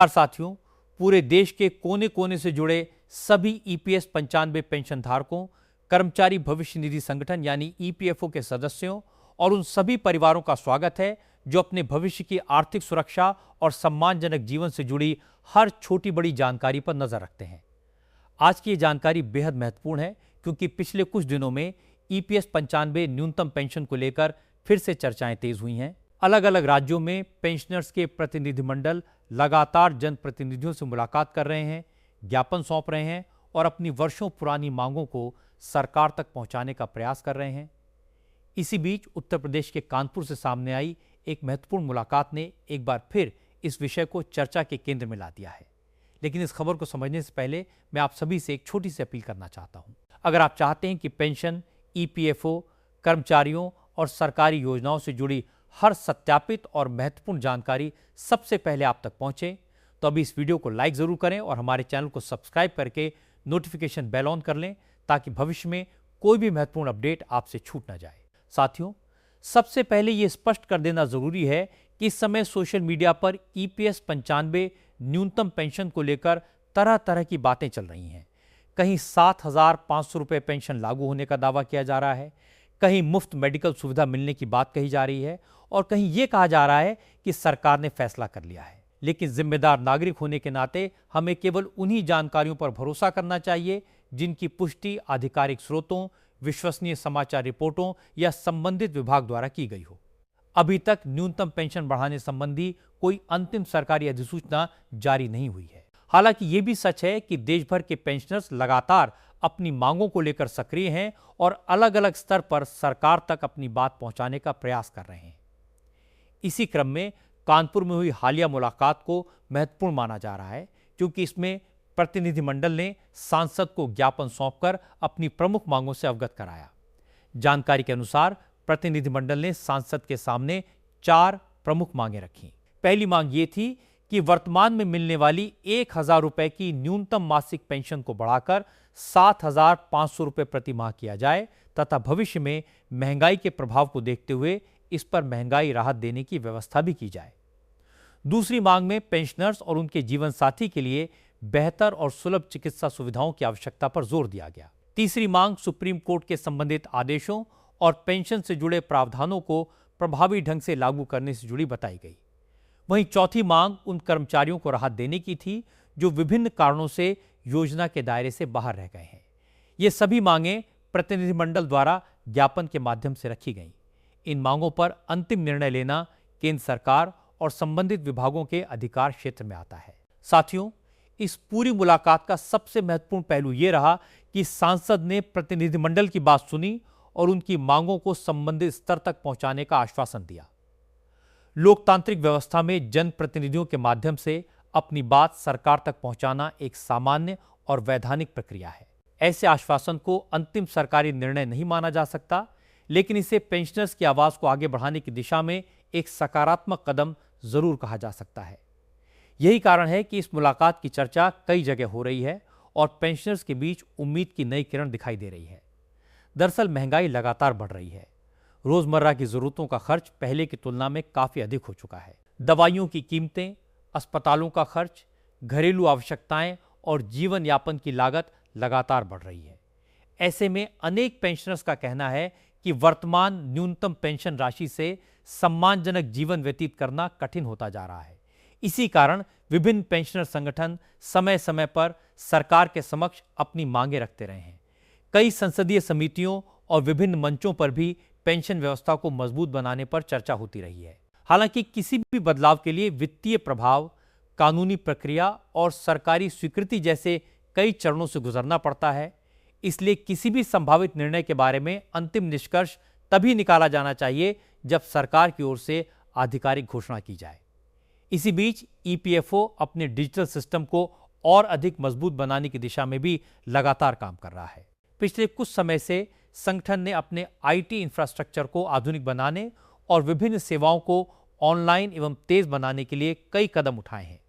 साथियों, पूरे देश के कोने कोने से जुड़े सभी ईपीएस 95 पेंशन धारकों, कर्मचारी भविष्य निधि संगठन यानी ईपीएफओ के सदस्यों और उन सभी परिवारों का स्वागत है जो अपने भविष्य की आर्थिक सुरक्षा और सम्मानजनक जीवन से जुड़ी हर छोटी बड़ी जानकारी पर नजर रखते हैं। आज की ये जानकारी बेहद महत्वपूर्ण है क्योंकि पिछले कुछ दिनों में ईपीएस 95 न्यूनतम पेंशन को लेकर फिर से चर्चाएं तेज हुई हैं। अलग अलग राज्यों में पेंशनर्स के प्रतिनिधिमंडल लगातार जनप्रतिनिधियों से मुलाकात कर रहे हैं, ज्ञापन सौंप रहे हैं और अपनी वर्षों पुरानी मांगों को सरकार तक पहुंचाने का प्रयास कर रहे हैं। इसी बीच उत्तर प्रदेश के कानपुर से सामने आई एक महत्वपूर्ण मुलाकात ने एक बार फिर इस विषय को चर्चा के केंद्र में ला दिया है। लेकिन इस खबर को समझने से पहले मैं आप सभी से एक छोटी सी अपील करना चाहता हूं। अगर आप चाहते हैं कि पेंशन, ईपीएफओ, कर्मचारियों और सरकारी योजनाओं से जुड़ी हर सत्यापित और महत्वपूर्ण जानकारी सबसे पहले आप तक पहुंचे, तो अभी इस वीडियो को लाइक जरूर करें और हमारे चैनल को सब्सक्राइब करके नोटिफिकेशन बेल ऑन कर लें ताकि भविष्य में कोई भी महत्वपूर्ण अपडेट आपसे छूट ना जाए। साथियों, सबसे पहले यह स्पष्ट कर देना जरूरी है कि इस समय सोशल मीडिया पर ईपीएस 95 न्यूनतम पेंशन को लेकर तरह तरह की बातें चल रही हैं। कहीं 7,500 रुपये पेंशन लागू होने का दावा किया जा रहा है, कहीं मुफ्त मेडिकल सुविधा मिलने की बात कही जा रही है और कहीं यह कहा जा रहा है कि सरकार ने फैसला कर लिया है। लेकिन जिम्मेदार नागरिक होने के नाते हमें केवल उन्हीं जानकारियों पर भरोसा करना चाहिए जिनकी पुष्टि आधिकारिक स्रोतों, विश्वसनीय समाचार रिपोर्टों या संबंधित विभाग द्वारा की गई हो। अभी तक न्यूनतम पेंशन बढ़ाने संबंधी कोई अंतिम सरकारी अधिसूचना जारी नहीं हुई है। हालांकि यह भी सच है कि देश भर के पेंशनर्स लगातार अपनी मांगों को लेकर सक्रिय हैं और अलग अलग स्तर पर सरकार तक अपनी बात पहुंचाने का प्रयास कर रहे हैं। इसी क्रम में कानपुर में हुई हालिया मुलाकात को महत्वपूर्ण माना जा रहा है क्योंकि इसमें प्रतिनिधिमंडल ने सांसद को ज्ञापन सौंपकर अपनी प्रमुख मांगों से अवगत कराया। जानकारी के अनुसार प्रतिनिधिमंडल ने सांसद के सामने 4 प्रमुख मांगें रखी। पहली मांग ये थी कि वर्तमान में मिलने वाली 1,000 रुपए की न्यूनतम मासिक पेंशन को बढ़ाकर 7,500 रुपए प्रति माह किया जाए तथा भविष्य में महंगाई के प्रभाव को देखते हुए इस पर महंगाई राहत देने की व्यवस्था भी की जाए। दूसरी मांग में पेंशनर्स और उनके जीवन साथी के लिए बेहतर और सुलभ चिकित्सा सुविधाओं की आवश्यकता पर जोर दिया गया। तीसरी मांग सुप्रीम कोर्ट के संबंधित आदेशों और पेंशन से जुड़े प्रावधानों को प्रभावी ढंग से लागू करने से जुड़ी बताई गई। वहीं चौथी मांग उन कर्मचारियों को राहत देने की थी जो विभिन्न कारणों से योजना के दायरे से बाहर रह गए हैं। ये सभी मांगें प्रतिनिधिमंडल द्वारा ज्ञापन के माध्यम से रखी गईं। इन मांगों पर अंतिम निर्णय लेना केंद्र सरकार और संबंधित विभागों के अधिकार क्षेत्र में आता है। साथियों, इस पूरी मुलाकात का सबसे महत्वपूर्ण पहलू यह रहा कि सांसद ने प्रतिनिधिमंडल की बात सुनी और उनकी मांगों को संबंधित स्तर तक पहुंचाने का आश्वासन दिया। लोकतांत्रिक व्यवस्था में जनप्रतिनिधियों के माध्यम से अपनी बात सरकार तक पहुंचाना एक सामान्य और वैधानिक प्रक्रिया है। ऐसे आश्वासन को अंतिम सरकारी निर्णय नहीं माना जा सकता, लेकिन इसे पेंशनर्स की आवाज को आगे बढ़ाने की दिशा में एक सकारात्मक कदम जरूर कहा जा सकता है। यही कारण है कि इस मुलाकात की चर्चा कई जगह हो रही है और पेंशनर्स के बीच उम्मीद की नई किरण दिखाई दे रही है। दरअसल महंगाई लगातार बढ़ रही है। रोजमर्रा की जरूरतों का खर्च पहले की तुलना में काफी अधिक हो चुका है। दवाइयों की कीमतें, अस्पतालों का खर्च, घरेलू आवश्यकताएं और जीवन यापन की लागत लगातार बढ़ रही है। ऐसे में अनेक पेंशनर्स का कहना है कि वर्तमान न्यूनतम पेंशन राशि से सम्मानजनक जीवन व्यतीत करना कठिन होता जा रहा है। इसी कारण विभिन्न पेंशनर संगठन समय समय पर सरकार के समक्ष अपनी मांगें रखते रहे हैं। कई संसदीय समितियों और विभिन्न मंचों पर भी पेंशन व्यवस्था को मजबूत बनाने पर चर्चा होती रही है। हालांकि किसी भी बदलाव के लिए वित्तीय प्रभाव, कानूनी प्रक्रिया और सरकारी स्वीकृति जैसे कई चरणों से गुजरना पड़ता है। इसलिए किसी भी संभावित निर्णय के बारे में अंतिम निष्कर्ष तभी निकाला जाना चाहिए जब सरकार की ओर से आधिकारिक घोषणा की जाए। इसी बीच ईपीएफओ अपने डिजिटल सिस्टम को और अधिक मजबूत बनाने की दिशा में भी लगातार काम कर रहा है। पिछले कुछ समय से संगठन ने अपने आईटी इंफ्रास्ट्रक्चर को आधुनिक बनाने और विभिन्न सेवाओं को ऑनलाइन एवं तेज बनाने के लिए कई कदम उठाए हैं।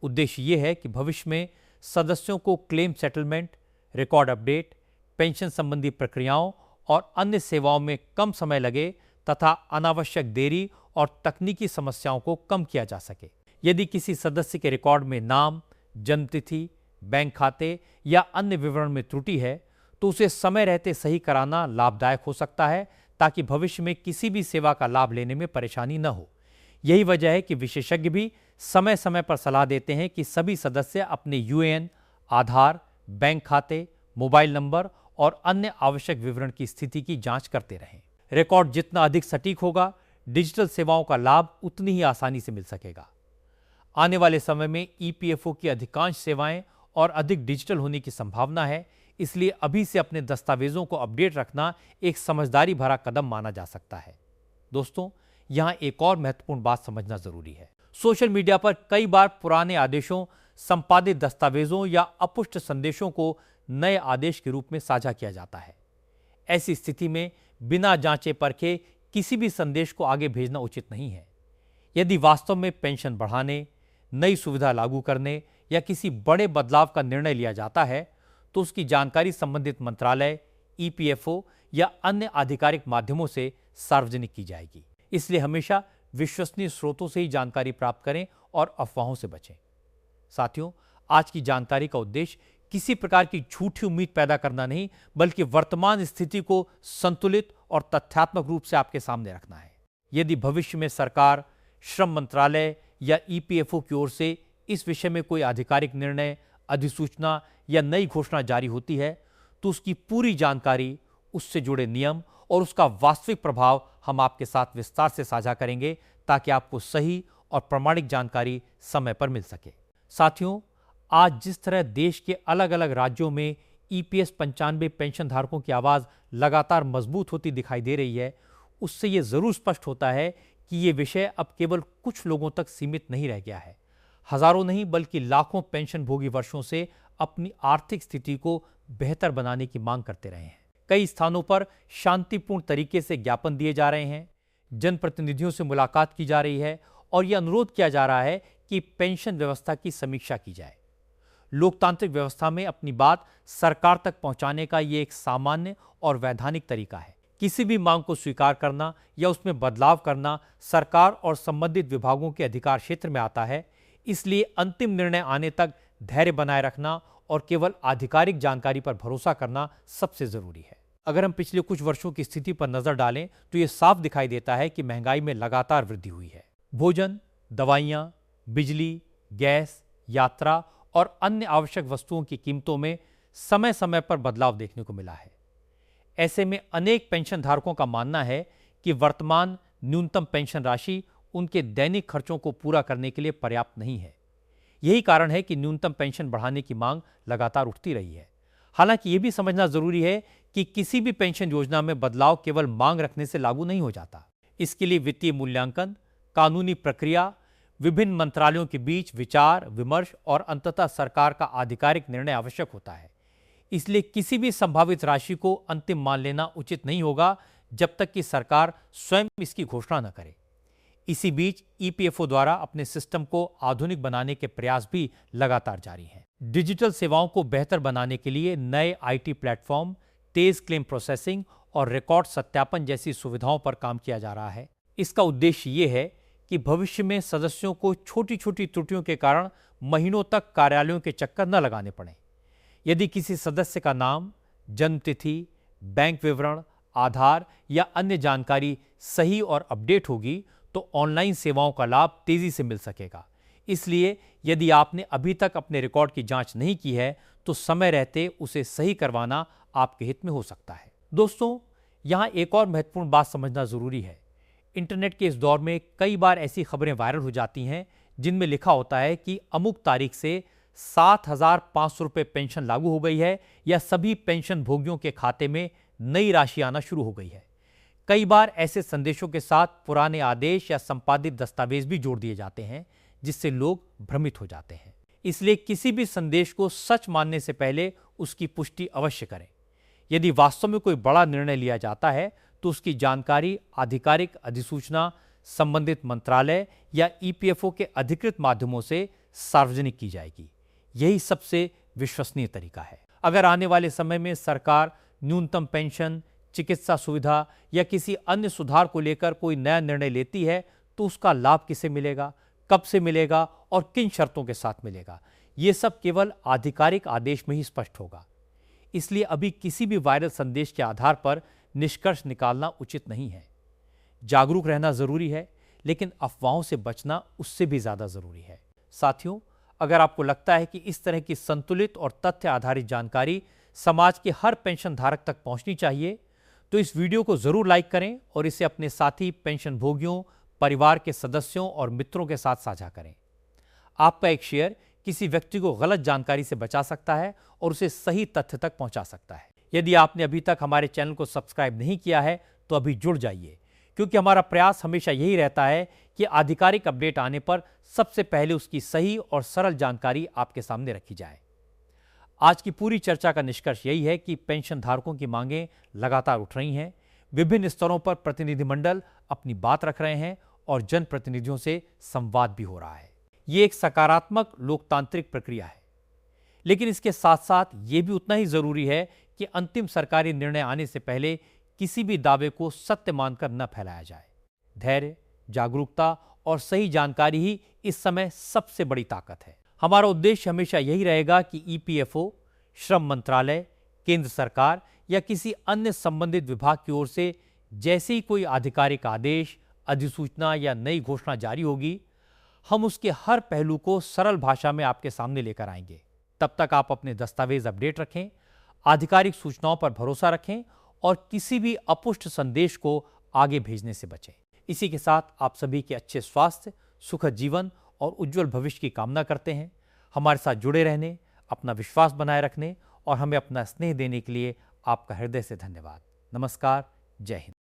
उद्देश्य यह है कि भविष्य में सदस्यों को claim settlement, record update, pension संबंधी प्रक्रियाओं और अन्य सेवाओं में कम समय लगे तथा अनावश्यक देरी और तकनीकी समस्याओं को कम किया जा सके। यदि किसी सदस्य के रिकॉर्ड में नाम, जन्मतिथि, बैंक खाते या अन्य विवरण में त्रुटि है तो उसे समय रहते सही कराना लाभदायक हो सकता है, ताकि भविष्य में किसी भी सेवा का लाभ लेने में परेशानी न हो। यही वजह है कि विशेषज्ञ भी समय समय पर सलाह देते हैं कि सभी सदस्य अपने यूएएन, आधार, बैंक खाते, मोबाइल नंबर और अन्य आवश्यक विवरण की स्थिति की जांच करते रहें। रिकॉर्ड जितना अधिक सटीक होगा, डिजिटल सेवाओं का लाभ उतनी ही आसानी से मिल सकेगा। आने वाले समय में ईपीएफओ की अधिकांश सेवाएं और अधिक डिजिटल होने की संभावना है, इसलिए अभी से अपने दस्तावेजों को अपडेट रखना एक समझदारी भरा कदम माना जा सकता है। दोस्तों, यहां एक और महत्वपूर्ण बात समझना जरूरी है। सोशल मीडिया पर कई बार पुराने आदेशों, संपादित दस्तावेजों या अपुष्ट संदेशों को नए आदेश के रूप में साझा किया जाता है। ऐसी स्थिति में बिना जांचे परखे किसी भी संदेश को आगे भेजना उचित नहीं है। यदि वास्तव में पेंशन बढ़ाने, नई सुविधा लागू करने या किसी बड़े बदलाव का निर्णय लिया जाता है तो उसकी जानकारी संबंधित मंत्रालय, ईपीएफओ या अन्य आधिकारिक माध्यमों से सार्वजनिक की जाएगी। इसलिए हमेशा विश्वसनीय स्रोतों से ही जानकारी प्राप्त करें और अफवाहों से बचें। साथियों, आज की जानकारी का उद्देश्य किसी प्रकार की झूठी उम्मीद पैदा करना नहीं, बल्कि वर्तमान स्थिति को संतुलित और तथ्यात्मक रूप से आपके सामने रखना है। यदि भविष्य में सरकार, श्रम मंत्रालय या ईपीएफओ की ओर से इस विषय में कोई आधिकारिक निर्णय, अधिसूचना या नई घोषणा जारी होती है तो उसकी पूरी जानकारी, उससे जुड़े नियम और उसका वास्तविक प्रभाव हम आपके साथ विस्तार से साझा करेंगे, ताकि आपको सही और प्रामाणिक जानकारी समय पर मिल सके। साथियों, आज जिस तरह देश के अलग अलग राज्यों में ईपीएस 95 पेंशन धारकों की आवाज लगातार मजबूत होती दिखाई दे रही है, उससे यह जरूर स्पष्ट होता है कि ये विषय अब केवल कुछ लोगों तक सीमित नहीं रह गया है। हजारों नहीं बल्कि लाखों पेंशन भोगी वर्षों से अपनी आर्थिक स्थिति को बेहतर बनाने की मांग करते रहे हैं। कई स्थानों पर शांतिपूर्ण तरीके से ज्ञापन दिए जा रहे हैं, जनप्रतिनिधियों से मुलाकात की जा रही है और यह अनुरोध किया जा रहा है कि पेंशन व्यवस्था की समीक्षा की जाए। लोकतांत्रिक व्यवस्था में अपनी बात सरकार तक पहुंचाने का यह एक सामान्य और वैधानिक तरीका है। किसी भी मांग को स्वीकार करना या उसमें बदलाव करना सरकार और संबंधित विभागों के अधिकार क्षेत्र में आता है। इसलिए अंतिम निर्णय आने तक धैर्य बनाए रखना और केवल आधिकारिक जानकारी पर भरोसा करना सबसे जरूरी है। अगर हम पिछले कुछ वर्षों की स्थिति पर नजर डालें तो यह साफ दिखाई देता है कि महंगाई में लगातार वृद्धि हुई है। भोजन, दवाइयां, बिजली, गैस, यात्रा और अन्य आवश्यक वस्तुओं की कीमतों में समय समय पर बदलाव देखने को मिला है। ऐसे में अनेक पेंशन धारकों का मानना है कि वर्तमान न्यूनतम पेंशन राशि उनके दैनिक खर्चों को पूरा करने के लिए पर्याप्त नहीं है। यही कारण है कि न्यूनतम पेंशन बढ़ाने की मांग लगातार उठती रही है। हालांकि यह भी समझना जरूरी है कि किसी भी पेंशन योजना में बदलाव केवल मांग रखने से लागू नहीं हो जाता। इसके लिए वित्तीय मूल्यांकन, कानूनी प्रक्रिया, विभिन्न मंत्रालयों के बीच विचार विमर्श और अंततः सरकार का आधिकारिक निर्णय आवश्यक होता है। इसलिए किसी भी संभावित राशि को अंतिम मान लेना उचित नहीं होगा जब तक कि सरकार स्वयं इसकी घोषणा न करे। इसी बीच ईपीएफओ द्वारा अपने सिस्टम को आधुनिक बनाने के प्रयास भी लगातार जारी हैं। डिजिटल सेवाओं को बेहतर बनाने के लिए नए IT platform, Tej claim processing और रिकॉर्ड सत्यापन जैसी सुविधाओं पर काम किया जा रहा है। इसका उद्देश्य ये है कि भविष्य में सदस्यों को छोटी छोटी त्रुटियों के कारण महीनों तक कार्यालयों के चक्कर न लगाने पड़े। यदि किसी सदस्य का नाम, जन्मतिथि, बैंक विवरण, आधार या अन्य जानकारी सही और अपडेट होगी तो ऑनलाइन सेवाओं का लाभ तेजी से मिल सकेगा। इसलिए यदि आपने अभी तक अपने रिकॉर्ड की जांच नहीं की है तो समय रहते उसे सही करवाना आपके हित में हो सकता है। दोस्तों, यहां एक और महत्वपूर्ण बात समझना जरूरी है। इंटरनेट के इस दौर में कई बार ऐसी खबरें वायरल हो जाती हैं जिनमें लिखा होता है कि अमुक तारीख से 7,500 रुपये पेंशन लागू हो गई है या सभी पेंशन भोगियों के खाते में नई राशि आना शुरू हो गई है। कई बार ऐसे संदेशों के साथ पुराने आदेश या संपादित दस्तावेज भी जोड़ दिए जाते हैं, जिससे लोग भ्रमित हो जाते हैं। इसलिए किसी भी संदेश को सच मानने से पहले उसकी पुष्टि अवश्य करें। यदि वास्तव में कोई बड़ा निर्णय लिया जाता है तो उसकी जानकारी आधिकारिक अधिसूचना, संबंधित मंत्रालय या ईपीएफओ के अधिकृत माध्यमों से सार्वजनिक की जाएगी। यही सबसे विश्वसनीय तरीका है। अगर आने वाले समय में सरकार न्यूनतम पेंशन, चिकित्सा सुविधा या किसी अन्य सुधार को लेकर कोई नया निर्णय लेती है तो उसका लाभ किसे मिलेगा, कब से मिलेगा और किन शर्तों के साथ मिलेगा, ये सब केवल आधिकारिक आदेश में ही स्पष्ट होगा। इसलिए अभी किसी भी वायरल संदेश के आधार पर निष्कर्ष निकालना उचित नहीं है। जागरूक रहना जरूरी है, लेकिन अफवाहों से बचना उससे भी ज्यादा जरूरी है। साथियों, अगर आपको लगता है कि इस तरह की संतुलित और तथ्य आधारित जानकारी समाज के हर पेंशन धारक तक पहुंचनी चाहिए, तो इस वीडियो को जरूर लाइक करें और इसे अपने साथी पेंशन भोगियों, परिवार के सदस्यों और मित्रों के साथ साझा करें। आपका एक शेयर किसी व्यक्ति को गलत जानकारी से बचा सकता है और उसे सही तथ्य तक पहुंचा सकता है। यदि आपने अभी तक हमारे चैनल को सब्सक्राइब नहीं किया है तो अभी जुड़ जाइए, क्योंकि हमारा प्रयास हमेशा यही रहता है कि आधिकारिक अपडेट आने पर सबसे पहले उसकी सही और सरल जानकारी आपके सामने रखी जाए। आज की पूरी चर्चा का निष्कर्ष यही है कि पेंशन धारकों की मांगें लगातार उठ रही हैं। विभिन्न स्तरों पर प्रतिनिधिमंडल अपनी बात रख रहे हैं और जनप्रतिनिधियों से संवाद भी हो रहा है। ये एक सकारात्मक लोकतांत्रिक प्रक्रिया है, लेकिन इसके साथ साथ ये भी उतना ही जरूरी है कि अंतिम सरकारी निर्णय आने से पहले किसी भी दावे को सत्य मानकर न फैलाया जाए। धैर्य, जागरूकता और सही जानकारी ही इस समय सबसे बड़ी ताकत है। हमारा उद्देश्य हमेशा यही रहेगा कि ईपीएफओ, श्रम मंत्रालय, केंद्र सरकार या किसी अन्य संबंधित विभाग की ओर से जैसे ही कोई आधिकारिक आदेश, अधिसूचना या नई घोषणा जारी होगी, हम उसके हर पहलू को सरल भाषा में आपके सामने लेकर आएंगे। तब तक आप अपने दस्तावेज अपडेट रखें, आधिकारिक सूचनाओं पर भरोसा रखें और किसी भी अपुष्ट संदेश को आगे भेजने से बचें। इसी के साथ आप सभी के अच्छे स्वास्थ्य, सुखद जीवन और उज्जवल भविष्य की कामना करते हैं। हमारे साथ जुड़े रहने, अपना विश्वास बनाए रखने और हमें अपना स्नेह देने के लिए आपका हृदय से धन्यवाद। नमस्कार। जय हिंद।